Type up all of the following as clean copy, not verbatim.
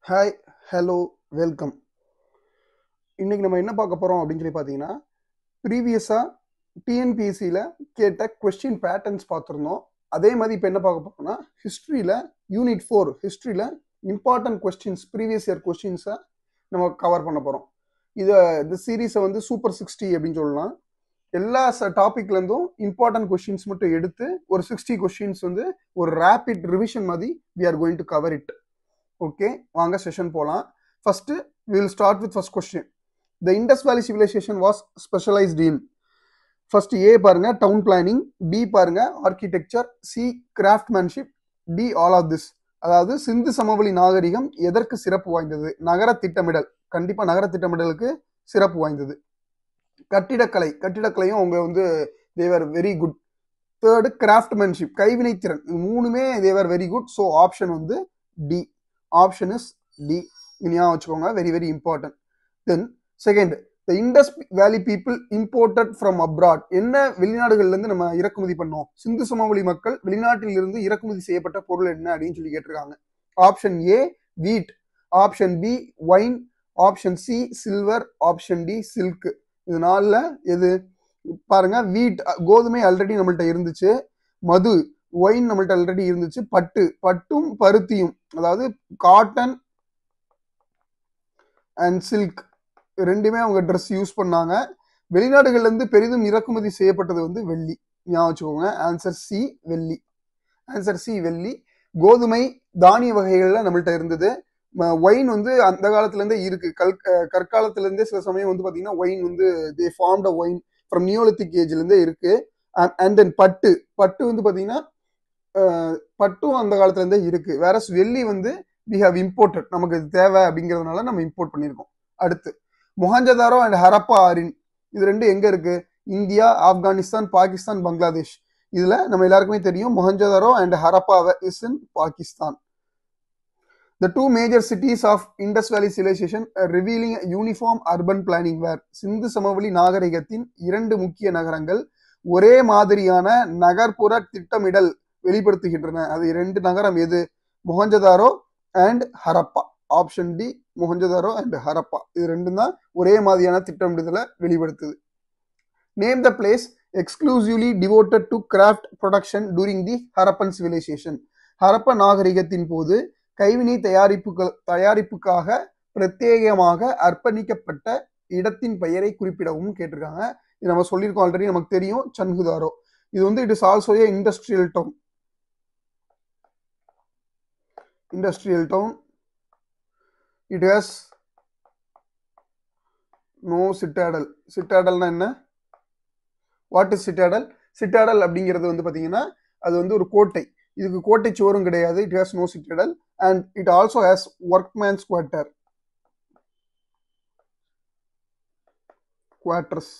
Hi, hello, welcome. இன்னைக்கு நம்ம என்ன பார்க்க போறோம் அப்படின்னு சொல்லி பார்த்தீங்கன்னா, ப்ரீவியஸாக டிஎன்பிஎஸ்சியில் கேட்ட கொஸ்டின் பேட்டர்ன்ஸ் பார்த்துருந்தோம். அதே மாதிரி இப்போ என்ன பார்க்க போறோம்னா, ஹிஸ்ட்ரியில் யூனிட் 4 ஹிஸ்ட்ரியில் இம்பார்ட்டன்ட் கொஸ்டின்ஸ் ப்ரீவியஸ் இயர் கொஸ்டின்ஸை நம்ம கவர் பண்ண போகிறோம். இந்த சீரீஸை வந்து சூப்பர் 60 அப்படின்னு சொல்லலாம். எல்லா டாபிக்லேருந்தும் இம்பார்ட்டன்ட் கொஸ்டின்ஸ் மட்டும் எடுத்து ஒரு 60 கொஸ்டின்ஸ் வந்து ஒரு ரேபிட் ரிவிஷன் மாதிரி we are going to cover it. Okay, வாங்க செஷன் போகலாம். First we will start with first question. The Indus Valley civilization was specialized in. First A பாருங்க டவுன் பிளானிங், பி பாருங்க architecture, C craftsmanship, D all of this. அதாவது சிந்து சமவெளி நாகரிகம் எதற்கு சிறப்பு வாய்ந்தது? நகர திட்டமிடல், கண்டிப்பா நகர திட்டமிடலுக்கு சிறப்பு வாய்ந்தது. கட்டிடக்கலையும் அவங்க வந்து they were very good. Third craftsmanship, கைவினைத்திறன், இது மூணுமே they were very good. So option வந்து டி. Option is D. ஞாபகம் வச்சுக்கோங்க, very very important. Then second, the Indus valley people imported from abroad. என்ன வெளிநாடுகள்ல இருந்து நம்ம இறக்குமதி பண்ணோம்? சிந்து சமவெளி மக்கள் வெளிநாட்டில் இருந்து இறக்குமதி செய்யப்பட்ட பொருள் என்ன அப்படின்னு சொல்லி கேட்டிருக்காங்க. Option A wheat, option B wine, option C silver, option D silk. இது நாலுல எது? பாருங்க, வீட் கோதுமை ஆல்ரெடி நம்மள்ட்ட இருந்துச்சு, மது ஒயின் நம்மள்ட்ட ஆல்ரெடி இருந்துச்சு, பட்டும் பருத்தியும் அதாவது காட்டன் அண்ட் சில்க் ரெண்டுமே அவங்க ட்ரெஸ் யூஸ் பண்ணாங்க. வெளிநாடுகள்ல இருந்து பெரிதும் இறக்குமதி செய்யப்பட்டது வந்து வெள்ளி. ஞாபகம் வச்சுக்கோங்க, ஆன்சர் சி வெள்ளி. ஆன்சர் சி வெள்ளி. கோதுமை தானிய வகைகள்ல நம்மள்ட்ட இருந்தது. ஒயின் வந்து அந்த காலத்துல இருந்தே இருக்கு. கற்காலத்துல இருந்தே சில சமயம் வந்து பாத்தீங்கன்னா ஒயின் வந்து தே ஃபார்ம்ட் ஒயின் ஃப்ரம் நியோலித்திக் ஏஜ்ல இருந்தே இருக்கு. அண்ட் தென் பட்டு வந்து பாத்தீங்கன்னா பட்டும் அந்த காலத்துல இருந்தே இருக்கு. வேற வெள்ளி வந்து வி ஹவ் இம்போர்ட்டட், நமக்கு இது தேவை அப்படிங்கிறதுனால நம்ம இம்போர்ட் பண்ணியிருக்கோம். அடுத்து மொஹஞ்சதாரோ அண்ட் ஹரப்பா ஆரின், இது ரெண்டு எங்க இருக்கு? இந்தியா, ஆப்கானிஸ்தான், பாகிஸ்தான், பங்களாதேஷ். இதுல நம்ம எல்லாருக்குமே தெரியும் Mohenjo-daro and Harappa is in Pakistan. The two major cities of Indus Valley civilization revealing a uniform urban planning were. சிந்து சமவெளி நாகரிகத்தின் இரண்டு முக்கிய நகரங்கள் ஒரே மாதிரியான நகர்ப்புற திட்டமிடல் வெளிப்படுத்துகின்றன. அது இரண்டு நகரம் எது? Mohenjodaro and Harappa. Option D Mohenjodaro and Harappa. இது ரெண்டும் தான் ஒரே மாதிரியான திட்டமிடுதலை வெளிப்படுத்துது. Name the place exclusively devoted to craft production during the Harappan civilization. Harappa நாகரிகத்தின் போது கைவினை தயாரிப்புக்காக பிரத்யேகமாக அர்ப்பணிக்கப்பட்ட இடத்தின் பெயரை குறிப்பிடவும் கேட்டிருக்காங்க. இது நம்ம சொல்லியிருக்கோம் ஆல்ரெடி, நமக்கு தெரியும், சன்ஹுதாரோ. இது வந்து it is also a industrial town. It has no citadel. சிட்டாடல்னா என்ன? What is Citadel? சிட்டாடல் அப்படிங்கிறது வந்து பாத்தீங்கன்னா அது வந்து ஒரு கோட்டை. இதுக்கு கோட்டை சுவரும் கிடையாது. It has no citadel and it also has workmen's quarters.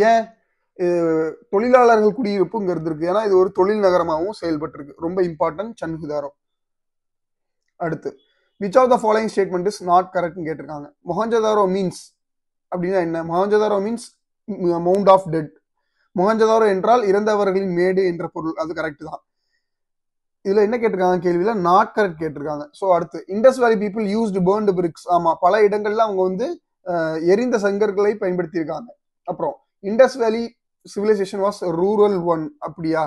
ஏன் தொழிலாளர்கள் குடியிருப்புங்கிறது இருக்கு, ஏன்னா இது ஒரு தொழில் நகரமாகவும் செயல்பட்டு இருக்கு. ரொம்ப இம்பார்ட்டன்ட் சன்ஹுதாரோ. அடுத்து, which of the following statement is not கரெக்ட்னு கேட்டிருக்காங்க. மொஹஞ்சதாரோ மீன்ஸ் அப்படின்னா என்ன? Mohenjodaro means mount of dead. Mohenjodaro என்றால் இறந்தவர்களின் மேடு என்ற பொருள். அது கரெக்ட் தான். இதுல என்ன கேட்டிருக்காங்க? கேள்வியில நாட் கரெக்ட் கேட்டிருக்காங்க. ஸோ அடுத்து, Indies valley people used பர்ன்டு BRICS. ஆமா, பல இடங்கள்ல அவங்க வந்து எரிந்த செங்கற்களை பயன்படுத்தி இருக்காங்க. அப்புறம் இண்டஸ் வேலி சிவிலைசேஷன் வாஸ் ரூரல் ஒன். அப்படியா?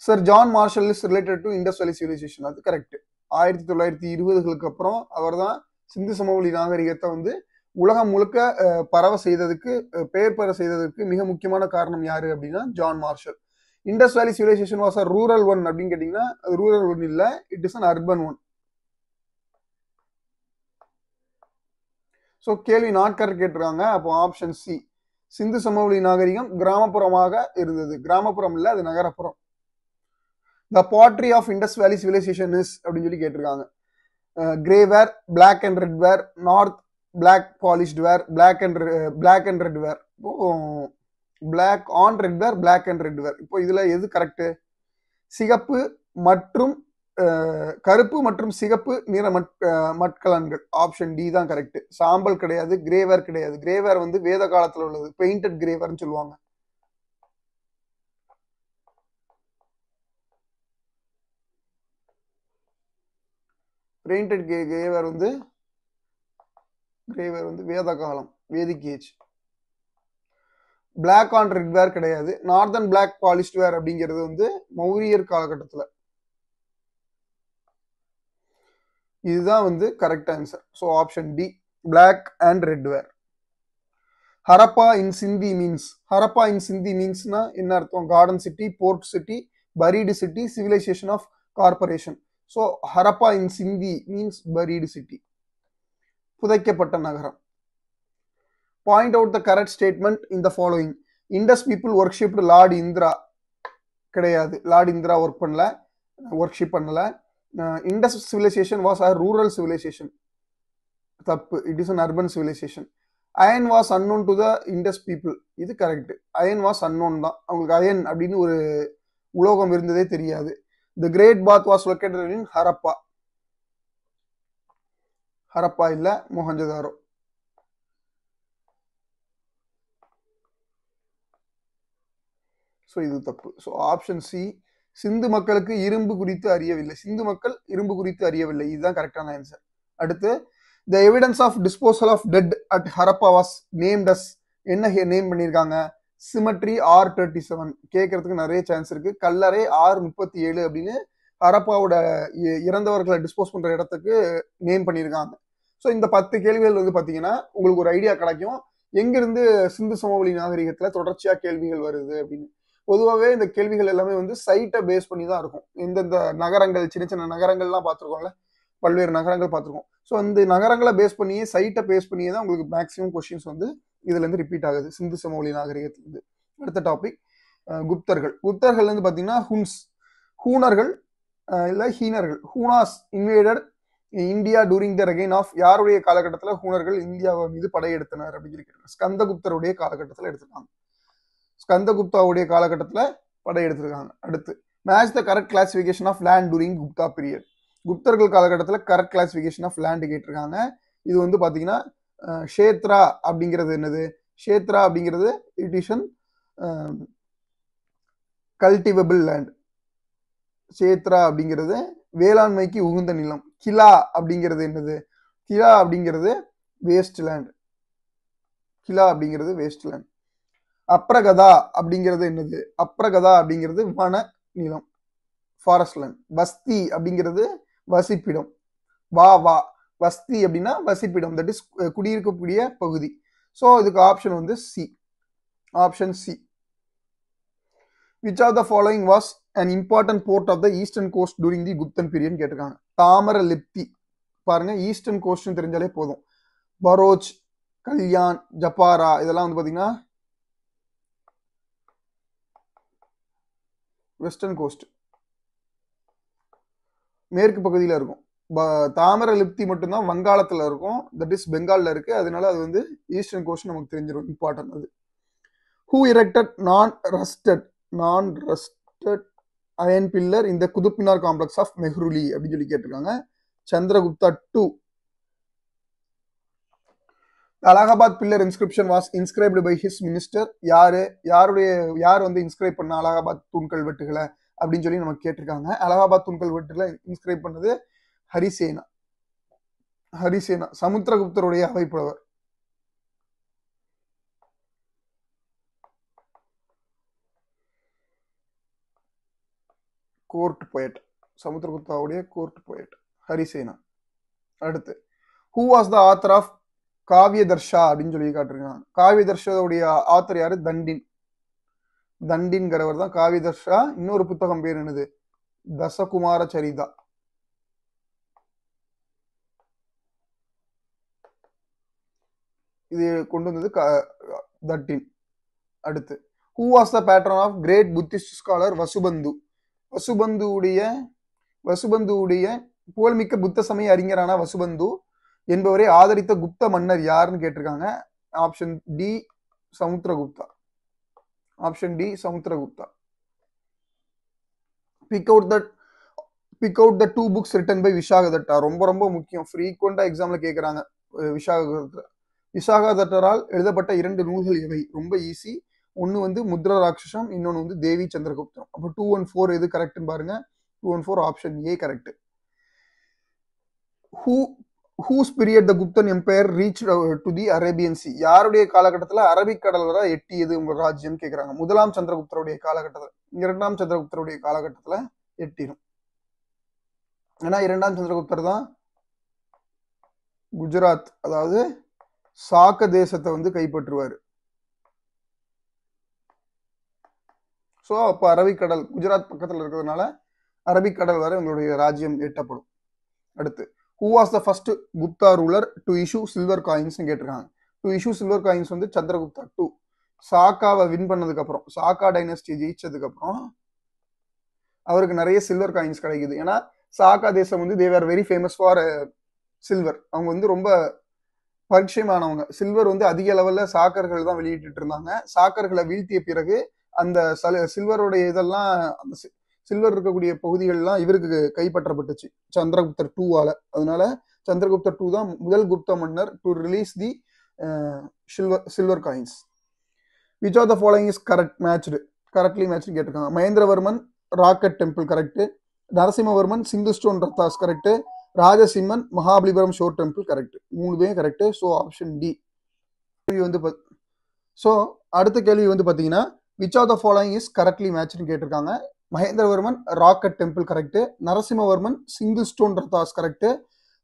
Sir John Marshall is related to Indus வேலி சிவிலைசேஷன். அது கரெக்ட். 1920களுக்கு அப்புறம் அவர் தான் சிந்து சமவெளி நாகரிகத்தை வந்து உலகம் முழுக்க பரவ செய்ததுக்கு, பெயர் பெற செய்ததற்கு மிக முக்கியமான காரணம் யாரு அப்படின்னா ஜான் மார்ஷல். இண்டஸ் வேலி Civilisation was a rural one அப்படின்னு கேட்டீங்கன்னா அது ரூரல் ஒன் இல்ல, it is an urban one. So கேள்வி நாட் கரெக்ட் கேட்டிருக்காங்க. அப்போ ஆப்ஷன் சி, சிந்து சமவெளி நாகரிகம் கிராமப்புறமாக இருந்தது. கிராமப்புறம் இல்ல, அது நகரப்புறம். த பாட்ரி ஆஃப் இண்டஸ் வேலி சிவிலைசேஷன் இஸ் அப்படின்னு சொல்லி கேட்டிருக்காங்க. Grey ware, black and red ware, north black polished ware, black and red ware. இப்போ black on red ware, black and red ware. இப்போ இதுல எது கரெக்ட்? சிகப்பு மற்றும் கருப்பு மற்றும் சிகப்பு நிற மட்கலன்கள். ஆப்ஷன் டி தான் கரெக்ட். சாம்பல் கிடையாது, கிரேவேர் கிடையாது. கிரேவேர் வந்து வேத காலத்துல உள்ளது, பெயிண்டட் கிரேவேர்னு சொல்லுவாங்க. பெயிண்டட் கிரேவேர் வந்து வேத காலம், Vedic age. Black on red ware கிடையாது. நார்தன் பிளாக் பாலிஸ்ட் வேர் அப்படிங்கிறது வந்து மௌரியர் காலகட்டத்தில். இதுதான் வந்து correct answer. So option D, black and red ware. Harappa in Sindhi means. Harappa in Sindhi மீன்ஸ்னா என்ன அர்த்தம்? Garden city, port city, buried city, civilization of corporation. So Harappa in Sindhi means buried city, புதைக்கப்பட்ட நகரம். Point out the correct statement in the following. Indus people worshipped lord Indra. கிடையாது, lord Indra worship பண்ணல. Indus civilization was a rural civilization. தப்பு, it is an urban civilisation. Iron was unknown to the Indus people. இது correct. Iron was unknown தான், அவங்களுக்கு iron அப்படின்னு ஒரு உலோகம் இருந்ததே தெரியாது. The great bath was located in Harappa. Harappa இல்ல, மொஹஞ்சதாரோ. ஸோ இது தப்பு. ஸோ ஆப்ஷன் சி, சிந்து மக்களுக்கு இரும்பு குறித்து அறியவில்லை. சிந்து மக்கள் இரும்பு குறித்து அறியவில்லை, இதுதான் கரெக்டான ஆன்சர். அடுத்து, the evidence of disposal of dead at Harappa was named as. என்ன நேம் பண்ணியிருக்காங்க? Cemetery R37. கேட்கறதுக்கு நிறைய சான்ஸ் இருக்கு. கல்லறை R37 அப்படின்னு ஹரப்பாவோட இறந்தவர்களை டிஸ்போஸ் பண்ற இடத்துக்கு நேம் பண்ணியிருக்காங்க. ஸோ இந்த 10 கேள்விகள் வந்து பாத்தீங்கன்னா உங்களுக்கு ஒரு ஐடியா கிடைக்கும் எங்கிருந்து சிந்து சமவெளி நாகரிகத்துல தொடர்ச்சியா கேள்விகள் வருது அப்படின்னு. பொதுவாகவே இந்த கேள்விகள் எல்லாமே வந்து சைட்டை பேஸ் பண்ணி தான் இருக்கும். எந்தெந்த நகரங்கள், சின்ன சின்ன நகரங்கள்லாம் பார்த்துருக்கோம்ல, பல்வேறு நகரங்கள் பார்த்துருக்கோம். ஸோ அந்த நகரங்களை பேஸ் பண்ணியே, சைட்டை பேஸ் பண்ணியே தான் உங்களுக்கு மேக்ஸிமம் கொஸ்டின்ஸ் வந்து இதுல இருந்து ரிப்பீட் ஆகுது சிந்து சமவெளி நாகரிகத்திலிருந்து. அடுத்த டாபிக் குப்தர்கள். குப்தர்கள் வந்து பாத்தீங்கன்னா ஹூனர்கள் இல்ல ஹீனர்கள். Hunas invaded India during the reign of. யாருடைய காலகட்டத்தில் ஹூனர்கள் இந்தியாவை மீது படையெடுத்தனர் அப்படின்னு கேட்கிறாங்க. ஸ்கந்தகுப்தருடைய காலகட்டத்தில் எடுத்திருக்காங்க. ஸ்கந்தகுப்தாவுடைய காலகட்டத்தில் படையெடுத்திருக்காங்க. அடுத்து, match the correct classification of land during Gupta period. குப்தர்கள் காலகட்டத்தில் கரெக்ட் கிளாசிபிகேஷன் ஆஃப் லேண்ட் கேட்டிருக்காங்க. இது வந்து பாத்தீங்கன்னா ஷேத்ரா அப்படிங்கிறது என்னது? ஷேத்ரா அப்படிங்கிறது it is an cultivable land. Kshetra அப்படிங்கிறது வேளாண்மைக்கு உகுந்த நிலம். கிலா அப்படிங்கிறது என்னது? கிலா அப்படிங்கிறது வேஸ்ட் லேண்ட். கிலா அப்படிங்கிறது வேஸ்ட் லேண்ட். அப்ரகதா அப்படிங்கிறது என்னது? அப்ரகதா அப்படிங்கிறது வன நிலம், ஃபாரஸ்ட் லேண்ட். பஸ்தி அப்படிங்கிறது வசிப்பிடம். வா பஸ்தி அப்படின்னா வசிப்பிடம், தட் இஸ் குடியிருக்கக்கூடிய பகுதி. ஸோ இதுக்கு ஆப்ஷன் வந்து C, option C. Which of the following was an important port of the eastern coast during the குப்தன் பீரியட் கேட்டிருக்காங்க. தாமரலிப்தி. பாருங்க, ஈஸ்டர்ன் கோஸ்ட் தெரிஞ்சாலே போதும். பரோச், கல்யாண், ஜப்பாரா இதெல்லாம் வந்து பாத்தீங்கன்னா வெஸ்டர்ன் கோஸ்ட், மேற்கு பகுதியில் இருக்கும். தாமரலிப்தி மட்டும்தான் வங்காளத்தில் இருக்கும், தட் இஸ் பெங்காலில் இருக்கு. அதனால அது வந்து ஈஸ்டர்ன் கோஸ்ட் நமக்கு தெரிஞ்சிடும், இம்பார்ட்டன்ட் அது. ஹூ எரெக்டட் நான் ரஸ்டட் அயன் பில்லர் இந்த குதுப்மினார் காம்ப்ளெக்ஸ் ஆஃப் மெஹ்ருலி அப்படின்னு சொல்லி கேட்டிருக்காங்க. Chandragupta 2. Allahabad pillar inscription was inscribed by his minister. யார் வந்து இன்ஸ்கிரைப் பண்ண அலகாபாத் தூண்கள் வெட்டுகளை அப்படின்னு சொல்லி நமக்கு கேட்டிருக்காங்க. அலகாபாத் தூண்கள் வெட்டுகளை இன்ஸ்கிரைப் பண்ணது ஹரிசேனா. சமுத்திரகுப்தருடைய அவைப்புலவர். கோர்ட் போயட், சமுத்திரகுப்தாவுடைய கோர்ட் போயட் ஹரிசேனா. அடுத்து, who was the author of Kavyadarsha அப்படின்னு சொல்லி காட்டிருக்காங்க. காவியதர்ஷாவுடைய ஆத்தர் யாரு? தண்டின்கிறவர் தான் காவியதர்ஷா. இன்னொரு புத்தகம் பேர் என்னது? தசகுமார சரிதா. இது கொண்டு வந்தது தட்டின். அடுத்து, who was the patron of great Buddhist scholar Vasubandhu. வசுபந்துவுடைய புகழ்மிக்க புத்த சமய அறிஞரான வசுபந்து என்பவரை ஆதரித்த குப்த மன்னர் யாருன்னு கேட்டிருக்காங்க. Option D, Samudragupta. Option D, Samudragupta. Pick out the 2 books written by Vishakhadatta. ரொம்ப ரொம்ப முக்கியம், ஃப்ரீக்வெண்டா எக்ஸாம்ல கேட்கறாங்க. விஷாகதட்டரால் எழுதப்பட்ட 2 நூல்கள் எவை? ரொம்ப ஈஸி. ஒன்னு வந்து முத்ரா ராட்சசம், இன்னொன்னு வந்து தேவி சந்திரகுப்தம். அப்போ 2 and 4 எது கரெக்ட்னு பாருங்க. 2 and 4 option A correct. Who whose period the Guptan Empire reached to the Arabian Sea? யாருடைய காலகட்டத்தில் அரபிக் கடல் வரை எட்டியது உங்க ராஜ்யம் கேட்கிறாங்க. முதலாம் சந்திரகுப்தருடைய காலகட்டத்தில், இரண்டாம் சந்திரகுப்தருடைய காலகட்டத்தில் எட்டிடும். ஏன்னா இரண்டாம் சந்திரகுப்தர் தான் குஜராத், அதாவது சாக்க தேசத்தை வந்து கைப்பற்றுவார். ஸோ அப்போ அரபிக்கடல் குஜராத் பக்கத்தில் இருக்கிறதுனால அரபிக்கடல் வரை உங்களுடைய ராஜ்யம் எட்டப்படும். அடுத்து, who was the first Gupta ruler to issue silver coins கேட்டிருக்காங்க. டு இஷ்யூ சில்வர் காயின்ஸ் வந்து சந்திரகுப்தா 2 சாக்காவை வின் பண்ணதுக்கு அப்புறம், சாக்கா டைனஸ்டி ஜெயிச்சதுக்கு அப்புறம் அவருக்கு நிறைய சில்வர் காயின்ஸ் கிடைக்குது. ஏன்னா சாக்கா தேசம் வந்து they are very famous for silver. அவங்க வந்து ரொம்ப பரிச்சயமானவங்க. சில்வர் வந்து அதிக லெவல்ல சாக்கர்கள் தான் வெளியிட்டு இருந்தாங்க. சாக்கர்களை வீழ்த்திய பிறகு அந்த சில்வருடைய இதெல்லாம், அந்த சில்வர் இருக்கக்கூடிய பகுதிகள்லாம் இவருக்கு கைப்பற்றப்பட்டுச்சு சந்திரகுப்தர் 2வால. அதனால சந்திரகுப்தர் 2 தான் முதல் குப்த மன்னர் to release the silver coins. Which of the following is correctly matched கேட்டிருக்காங்க. Mahendravarman rock cut temple correct, Narasimhavarman single stone rathas correct, Rajasimhan Mahabalipuram shore temple correct. 3 correct. So option D வந்து. ஸோ அடுத்த கேள்வி வந்து பார்த்தீங்கன்னா which of the following is correctly மேட்ச்னு கேட்டிருக்காங்க. Mahendravarman rock cut temple correct, Narasimhavarman single stone rathas correct,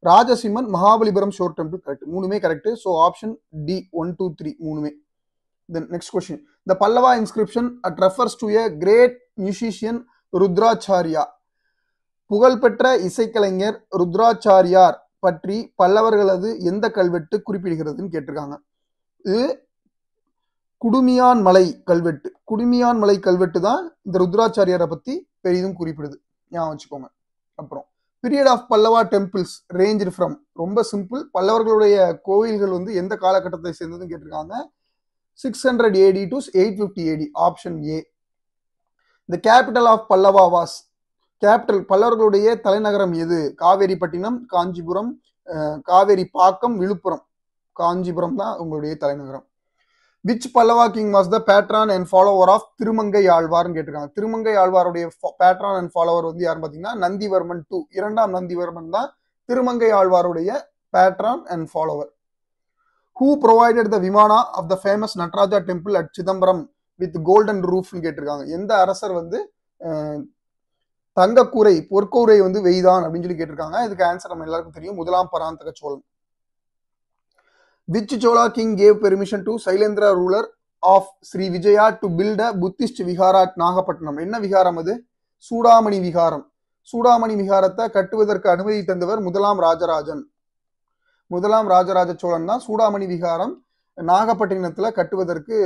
Rajasimhan Mahabalipuram shore temple correct. 3 correct. So option D 1, 2, 3 3. Then next question. The Pallava inscription refers to a great musician ருத்ராச்சாரியா. புகழ்பெற்ற இசைக்கலைஞர் ருத்ராச்சாரியார் பற்றி பல்லவர்களது எந்த கல்வெட்டு குறிப்பிடுகிறதுன்னு கேட்டிருக்காங்க. இது குடுமியான் மலை கல்வெட்டு. குடுமியான் மலை கல்வெட்டு தான் இந்த ருத்ராச்சாரியாரை பத்தி பெரிதும் குறிப்பிடுது, ஞாபகம் வச்சுக்கோங்க. அப்புறம் period of Pallava temples range from, ரொம்ப சிம்பிள், பல்லவர்களுடைய கோவில்கள் வந்து எந்த காலகட்டத்தை சேர்ந்ததுன்னு கேட்டிருக்காங்க. 600 AD to 850 AD. Option A. The capital of Pallava was, capital பல்லவர்களுடைய தலைநகரம் எது? காவேரிப்பட்டினம், காஞ்சிபுரம், காவேரி பாக்கம், விழுப்புரம். காஞ்சிபுரம் தான் உங்களுடைய தலைநகரம். Which Pallava king was the patron and follower of Thirumangai ஆழ்வார்னு கேட்டிருக்காங்க. திருமங்கை ஆழ்வாருடைய பேட்ரான் அண்ட் ஃபாலோவர் வந்து யாருன்னு பார்த்தீங்கன்னா நந்திவர்மன் 2, இரண்டாம் நந்திவர்மன் தான் திருமங்கை ஆழ்வாருடைய patron and follower. Who provided the Vimana of the famous Nataraja temple at Chidambaram with golden roof கேட்டிருக்காங்க. எந்த அரசர் வந்து தங்கக்கூரை பொற்கூரை வந்து வெய்தான் அப்படின்னு சொல்லி கேட்டிருக்காங்க. இதுக்கு ஆன்சர் நம்ம எல்லாருக்கும் தெரியும், முதலாம் Parantaka Cholan. Which Chola king gave permission to Sailendra ruler of Sri Vijaya to build a Buddhist vihara at Nagapattinam? என்ன விகாரம் அது? சூடாமணி விகாரம். சூடாமணி விகாரத்தை கட்டுவதற்கு அனுமதி தந்தவர் முதலாம் ராஜராஜன். முதலாம் ராஜராஜ சோழன் தான் சூடாமணி விகாரம் நாகப்பட்டினத்துல கட்டுவதற்கு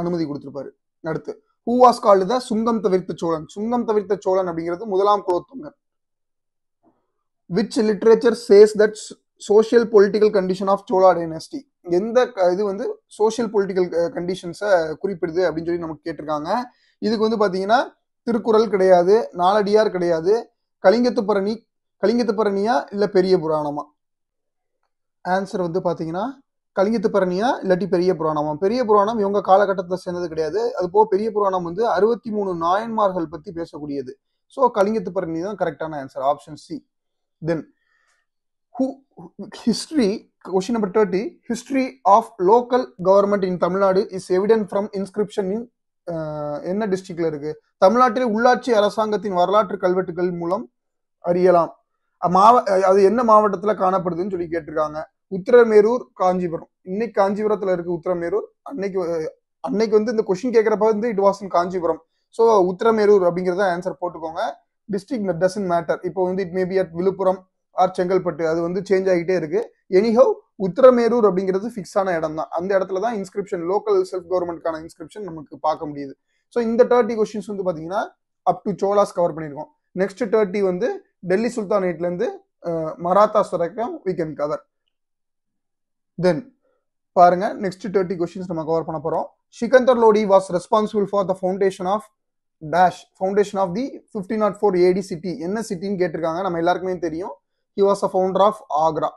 அனுமதி கொடுத்திருப்பாரு. அடுத்து, ஹூ வாஸ் கால்டு த சுங்கம் தவிர்த்த சோழன்? சுங்கம் தவிர்த்த சோழன் அப்படிங்கிறது முதலாம் Kulothungan. Which literature says that social political condition of Chola dynasty? எந்த இது வந்து சோசியல் பொலிட்டிக்கல் கண்டிஷன்ஸை குறிப்பிடுது அப்படின்னு சொல்லி நமக்கு கேட்டிருக்காங்க. இதுக்கு வந்து பாத்தீங்கன்னா திருக்குறள் கிடையாது, நாலடியார் கிடையாது, கலிங்கத்து பரணியா இல்ல பெரிய புராணமா? ஆன்சர் வந்து பாத்தீங்கன்னா கலிங்கத்து பரணியா இல்லாட்டி பெரிய புராணமா? பெரிய புராணம் இவங்க காலகட்டத்தை சேர்ந்தது கிடையாது. அது போக பெரிய புராணம் வந்து 63 நாயன்மார்கள் பத்தி பேசக்கூடியது. ஸோ கலிங்கத்து பரணி தான் கரெக்டான answer, option C. Then history, question number 30. History of local government in Tamil Nadu is evident from inscription in என்ன டிஸ்ட்ரிக்ட்ல இருக்கு? தமிழ்நாட்டில் உள்ளாட்சி அரசாங்கத்தின் வரலாற்று கல்வெட்டுகள் மூலம் அறியலாம். அது என்ன மாவட்டத்துல காணப்படுதுன்னு சொல்லி கேட்டிருக்காங்க. உத்திரமேரூர், காஞ்சிபுரம். இன்னைக்கு காஞ்சிபுரத்துல இருக்கு உத்திரமேரூர். அன்னைக்கு வந்து இந்த கொஸ்டின் கேட்கறப்ப வந்து it was in Kanchipuram. So Uthiramerur அப்படிங்கிறத ஆன்சர் போட்டுக்கோங்க. District doesn't matter. இப்போ வந்து it maybe at Viluppuram or Chengalpattu, அது வந்து சேஞ்ச் ஆகிட்டே இருக்கு. எனிஹவ் உத்திரமேரூர் அப்படிங்கிறது ஃபிக்ஸான இடம் தான். அந்த இடத்துல தான் இன்ஸ்கிரிப்ஷன், லோக்கல் செல்ஃப் கவர்மெண்ட்கான இன்ஸ்கிரிப்ஷன் நமக்கு பார்க்க முடியுது. ஸோ இந்த 30 கொஸ்டின்ஸ் வந்து பாத்தீங்கன்னா அப் டு சோலாஸ் கவர் பண்ணியிருக்கோம். நெக்ஸ்ட் 30 வந்து டெல்லி சுல்தானேட்ல இருந்து மராத்தாஸ் வரைக்கும் we can cover. தென் பாருங்க, நெக்ஸ்ட் 30 கொஸ்டின்ஸ் நம்ம கவர் பண்ண போறோம். Sikandar Lodi was responsible for the foundation of the 1504 AD city. என்ன சிட்டின்னு கேட்டிருக்காங்க. நம்ம எல்லாருக்குமே தெரியும், he was a founder of Agra.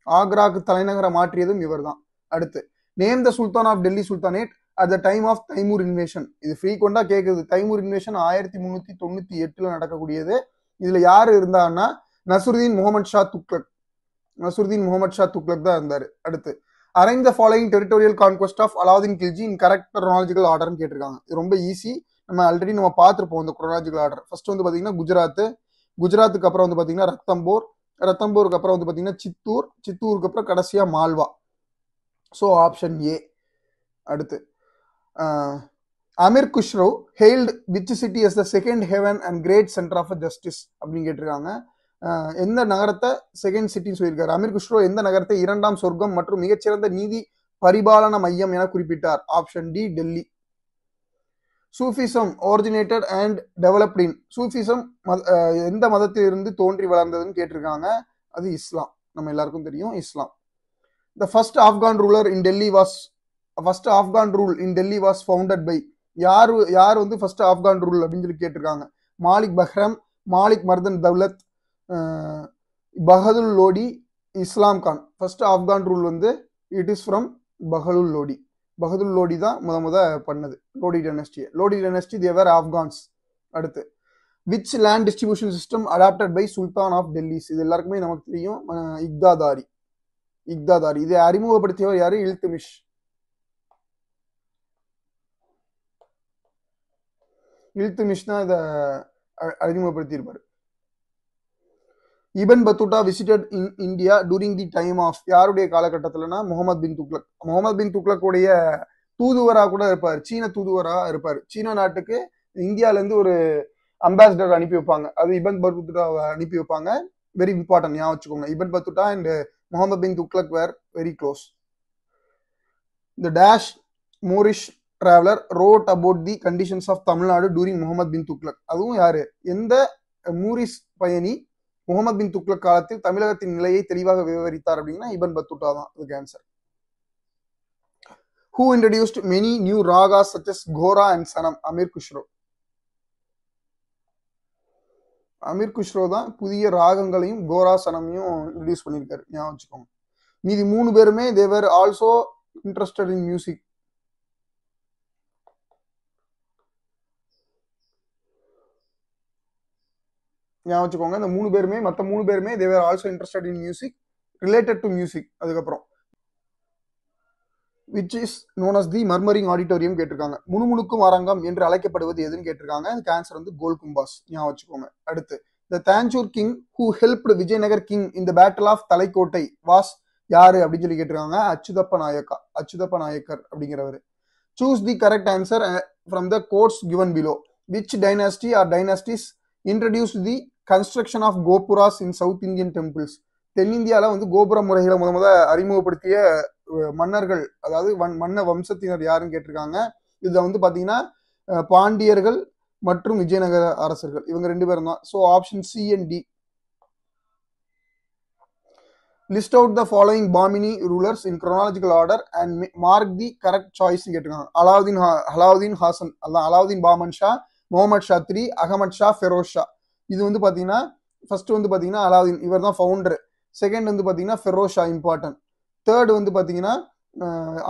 ஆக்ராக்கு தலைநகரை மாற்றியதும் இவர் தான். அடுத்து, name the sultan of Delhi sultanate at the time of Timur invasion. இது ஃப்ரீக்வெண்டா கேட்குது. தைமூர் இன்வேஷன் 1398 நடக்கக்கூடியது. இதுல யாரு இருந்தான்னா நசுருதீன் முகமது ஷா துக்ளக். நசுருதீன் முகமது ஷா துக்ளக் தான் இருந்தாரு. அடுத்து arrange the following territorial conquest of Alauddin Khilji in correct chronological ஆர்டர்னு கேட்டிருக்காங்க. இது ரொம்ப ஈஸி, நம்ம ஆல்ரெடி நம்ம பார்த்துருப்போம் இந்த குரோனாலஜிக்கல் ஆர்டர். ஃபர்ஸ்ட் வந்து பாத்தீங்கன்னா குஜராத்துக்கு அப்புறம் வந்து பாத்தீங்கன்னா ரத்தம்போருக்கு அப்புறம் வந்து பாத்தீங்கன்னா சித்தூருக்கு அப்புறம் கடைசியா மால்வா. So option A. அடுத்து Amir Khusro hailed which city as the second heaven and great center of justice அப்படின்னு கேட்டிருக்காங்க. எந்த நகரத்தை செகண்ட் சிட்டின்னு சொல்லியிருக்காரு. அமீர் குஷ்ரோ எந்த நகரத்தை இரண்டாம் சொர்க்கம் மற்றும் மிகச்சிறந்த நீதி பரிபாலன மையம் என குறிப்பிட்டார். Option D, Delhi. Sufism originated and developed in. Sufism எந்த மதத்திலிருந்து தோன்றி வளர்ந்ததுன்னு கேட்டிருக்காங்க. அது இஸ்லாம். நம்ம எல்லாருக்கும் தெரியும் இஸ்லாம். The first Afghan ruler in Delhi was founded by. யார் வந்து ஃபர்ஸ்ட் ஆப்கான் ரூல் அப்படின்னு சொல்லி கேட்டிருக்காங்க. Malik Bahram, Malik Mardan Daulat, Bahlul Lodi, Islam Khan. First Afghan rule வந்து it is from Bahlul Lodi. Bahlul Lodi தான் முத பண்ணது லோடி டெனஸ்டி. They were Afghans. அடுத்து which land distribution system adopted by sultan of Delhi. இது எல்லாருக்குமே நமக்கு தெரியும். இக்தாதாரி. இதை அறிமுகப்படுத்தியவர் யாரு? இல்துமிஷ். தான் இதை அறிமுகப்படுத்தியிருப்பாரு. Ibn Battuta visited in India during the time of. யாருடைய காலகட்டத்தில்னா முகமது பின் துக்ளக் உடைய தூதுவரா கூட இருப்பார். சீன தூதுவரா இருப்பார். சீன நாட்டுக்கு இந்தியால இருந்து ஒரு அம்பாசிடர் அனுப்பி வைப்பாங்க. அது இபன் பத்துட்டாவை அனுப்பி வைப்பாங்க. வெரி இம்பார்ட்டன்ட், ஞாபகம் வச்சுக்கோங்க. Ibn Battuta and Muhammad bin Tughlaq were very close. The dash Moorish traveler wrote about the conditions of Tamil Nadu during Muhammad bin Tughlaq. அதுவும் யாரு? எந்த மூரிஸ் பயணி முகமது பின் துக்ளக் காலத்தில் தமிழகத்தின் நிலையை தெளிவாக விவரித்தார் அப்படின்னா இபன் பத்துட்டா தான் இதுக்கு answer. Who introduced many new ragas such as Ghora and Sanam? Amir Khusro தான் புதிய ராகங்களையும் கோரா சனமையும் இன்ட்ரடியூஸ் பண்ணியிருக்காரு. ஞாபகம் வச்சுக்கோங்க. மீதி 3 பேருமே they were also interested in music. ஞாபகம் வச்சுக்கோங்க. இந்த 3 பேருமே மற்ற 3 பேருமே they were also interested in music, related to music. அதுக்கப்புறம் which is known as the murmuring auditorium கேட்டிருக்காங்க. முணுமுணுக்கும் அரங்கம் என்று அழைக்கப்படுவது எதுன்னு கேட்டிருக்காங்க. அதுக்கு ஆன்சர் வந்து கோல்கும்பாஸ். ஞாபகம் வச்சுக்கோங்க. அடுத்து the Tanjore king who helped Vijayanagar king in the battle of Talikota was யாரு அப்படின்னு சொல்லி கேட்டிருக்காங்க. அச்சுதப்ப நாயக்கர் அப்படிங்கிறவர். Choose the correct answer from the quotes given below. Which dynasty or dynasties introduced the construction of gopuras in South Indian temples? தென்னிந்தியால வந்து கோபுர முறைகளை முத அறிமுகப்படுத்திய மன்னர்கள், அதாவது மன்ன வம்சத்தினர் யாருன்னு கேட்டிருக்காங்க. இதுல வந்து பாத்தீங்கன்னா பாண்டியர்கள் மற்றும் விஜயநகர அரசர்கள், இவங்க 2 பேரும் தான். So option C and D. List out the following Bahmani rulers in chronological order and mark the correct choice கேட்டிருக்காங்க. அலாவுதீன் ஹாசன், அதான் அலாவுதீன் பாமன் ஷா, முகமது ஷாத்ரி, அகமது ஷா, ஃபெரோஸ் ஷா. இது வந்து பாத்தீங்கன்னா ஃபர்ஸ்ட் வந்து பாத்தீங்கன்னா அலாவுதீன், இவர் தான் ஃபவுண்டர். செகண்ட் வந்து பாத்தீங்கன்னா ஃபெரோஸ் ஷா இம்பார்ட்டன்ட். தேர்ட் வந்து பாத்தீங்கன்னா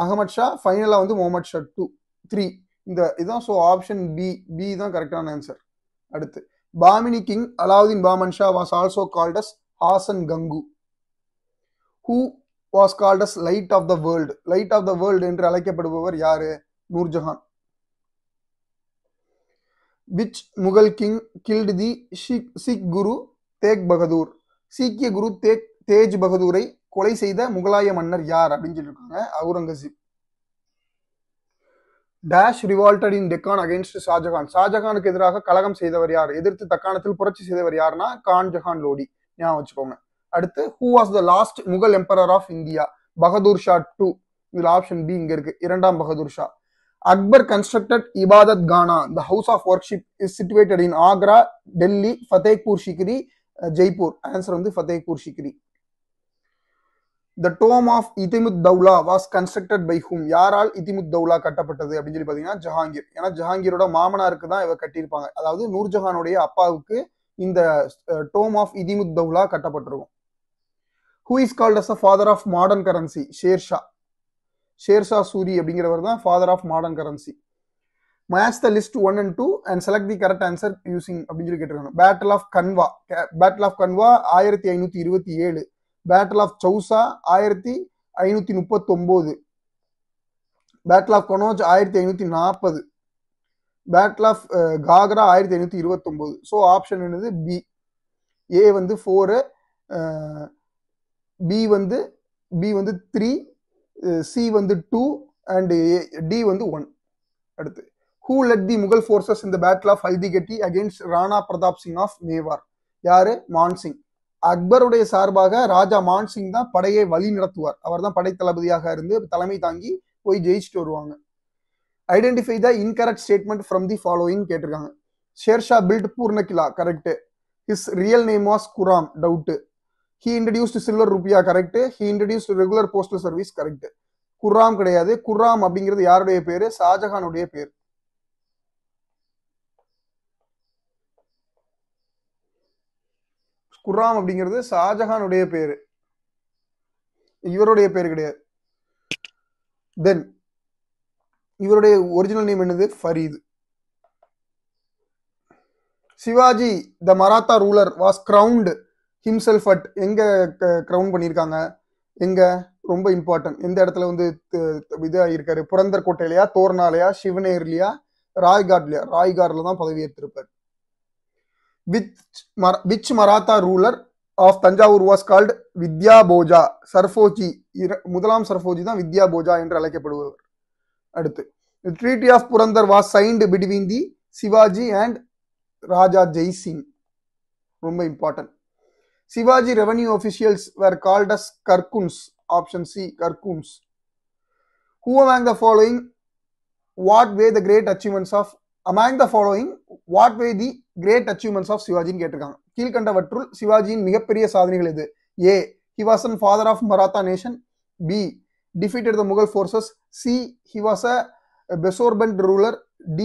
அகமது ஷா. ஃபைனலா வந்து முகமது ஷா 2, 3. இதுதான். ஸோ ஆப்ஷன் பி தான் கரெக்டான ஆன்சர். அடுத்து Bahmani king Alauddin Bahman Shah was also called as Hasan Gangu. Who was called as light of the world என்று அழைக்கப்படுபவர் யாரு? Nurjahan. Which Mughal king killed the Sikh guru Tegh Bahadur? சீக்கிய குரு தேஜ் பகதூரை கொலை செய்த முகலாய மன்னர் யார் அப்படின்னு சொல்லியிருக்காங்க. அவுரங்கசீப். டேஷ் ரிவால்டட் இன் டெக்கான் அகைன்ஸ்ட் ஷாஜகான். ஷாஜகானுக்கு எதிராக கலகம் செய்தவர் யார்? எதிர்த்து தக்காணத்தில் புரட்சி செய்தவர் யாருன்னா கான் ஜஹான் லோடி. ஞாபகம் வச்சுக்கோங்க. அடுத்து who was the last Mughal emperor of India? Bahadur Shah 2. இதுல ஆப்ஷன் பி இங்க இருக்கு, 2ஆம் Bahadur Shah. Akbar constructed Ibadat Khana, the house of worship is situated in Agra, Delhi, Fatehpur Sikri, Jaipur. Answer வந்து Fatehpur Sikri. The tomb of இதிமுத்தௌலா was constructed by whom? யாரால் இதிமுத்தௌலா கட்டப்பட்டது அப்படின்னு சொல்லி பாத்தீங்கன்னா ஜஹாங்கீர். ஏன்னா ஜஹாங்கீரோட மாமனாருக்கு தான் இவ கட்டியிருப்பாங்க. அதாவது நூர்ஜஹானுடைய அப்பாவுக்கு இந்த டோம் ஆஃப் இதிமுத்தௌலா கட்டப்பட்டிருக்கும். Who is called as the father of modern currency? Sher Shah Suri அப்படிங்கிறவர் தான் father of modern currency. Match the list 1 and 2 and select the correct answer using அப்படின்னு சொல்லி கேட்டிருக்காங்க. Battle of Khanwa 1527, battle of Chausa 1539, battle of Kannauj 1540, battle of Ghaghra 1529. So option என்னது B. A வந்து 4, B வந்து 3, C வந்து 2 and D வந்து 1. அடுத்து, who led the Mughal forces in the battle of Haldigati against Rana Pratap Singh of Mewar? யாரு? மான்சிங். அக்பருடைய சார்பாக ராஜா மான்சிங் தான் படையை வழி நடத்துவார். அவர் தான் படை தளபதியாக இருந்து தலைமை தாங்கி போய் ஜெயிச்சுட்டு வருவாங்க. Identify the incorrect statement from the following கேட்டிருக்காங்க. Sher Shah built Purana Qila, correct. His real name was Khurram, doubt. He introduced silver rupiya, correct. He introduced regular postal service, correct. Khurram கிடையாது. குர்ராம் அப்படிங்கிறது யாருடைய பேரு? ஷாஜஹானுடைய பேர். குர்ராம் அப்படிங்கிறது ஷாஜஹானுடைய பேரு, இவருடைய பேர் கிடையாது. தென் இவருடைய ஒரிஜினல் நேம் என்னது? Farid. Shivaji the Maratha ruler was crowned himself at, எங்க கிரவுன் பண்ணியிருக்காங்க? எங்க? ரொம்ப இம்பார்ட்டன்ட். எந்த இடத்துல வந்து இதா இருக்காரு? புரந்தர் கோட்டையிலையா, தோர்னாலையா, சிவனேர்லையா, ராய்காட்லையா? ராய்காட்ல தான் பதவி ஏற்றிருப்பார். Which Maratha ruler of Thanjavur was called Vidya Bhoja? Serfoji, முதலாம் சர்ஃபோஜி தான் வித்யா போஜா என்று அழைக்கப்படுபவர். அடுத்து, treaty of Purandar was signed between the Shivaji and Raja Jai Singh. ரொம்ப important. Shivaji revenue officials were called as Karkuns. Option C, Karkuns. Who among the following what were the great achievements of சிவாஜின்னு கேட்டிருக்காங்க. கீழ்கண்டவற்றுள் சிவாஜியின் மிகப்பெரிய சாதனைகள் எது? ஏ, he was a father of Maratha nation. B, defeated the Mughal forces. C, he was a besorbent ruler. D,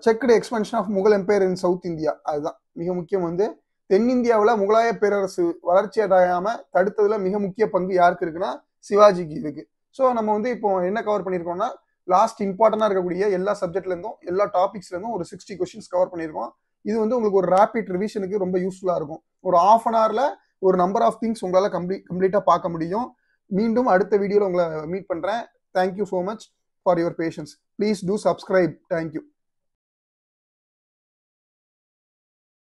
checked expansion of Mughal empire in South India. அதுதான் மிக முக்கியம். வந்து தென்னிந்தியாவில் முகலாய பேரரசு வளர்ச்சி அடையாம தடுத்ததுல மிக முக்கிய பங்கு யாருக்கு இருக்குன்னா சிவாஜிக்கு இருக்கு. ஸோ நம்ம வந்து இப்போ என்ன கவர் பண்ணியிருக்கோம்னா, லாஸ்ட் இம்பார்ட்டண்டா இருக்கக்கூடிய எல்லா சப்ஜெக்ட்ல இருந்தும் எல்லா டாபிக்ஸ்ல இருந்தும் ஒரு 60 கொஸ்டின்ஸ் கவர் பண்ணியிருக்கோம். இது வந்து உங்களுக்கு ஒரு ரேபிட் ரிவிஷனுக்கு ரொம்ப யூஸ்ஃபுல்லா இருக்கும். ஒரு ½ an hourல ஒரு நம்பர் ஆஃப் திங்ஸ் உங்களால கம்ப்ளீட்டா பார்க்க முடியும். மீண்டும் அடுத்த வீடியோல உங்களை மீட் பண்றேன். Thank you so much for your patience. Please do subscribe. Thank you.